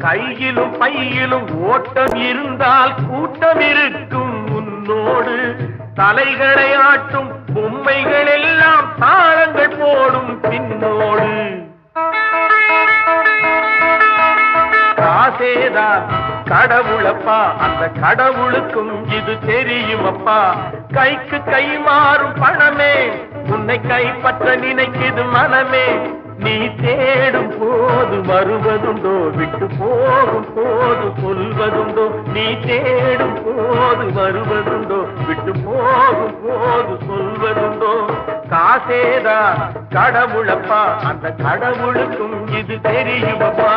கையிலும் பையிலும் ஓட்டம் இருந்தால் கூட்டம் இருக்கும் உன்னோடு. தலைகளை ஆட்டும் பொம்மைகள் எல்லாம் தாளங்கள் போடும் பின்னோடு. காசேதா கடவுளப்பா, அந்த கடவுளுக்கும் இது தெரியுமப்பா. கைக்கு கை மாறும் பணமே உன்னை கைப்பற்ற நினைக்குது மனமே. நீ தேடும் போது வருவதுண்டோ, விட்டு போகும் போது சொல்வதுண்டோ. நீ தேடும் போது வருவதுண்டோ, விட்டு போகும் போது சொல்வதுண்டோ. காசேதா கடவுளப்பா, அந்த கடவுளுக்கும் இது தெரியுமப்பா.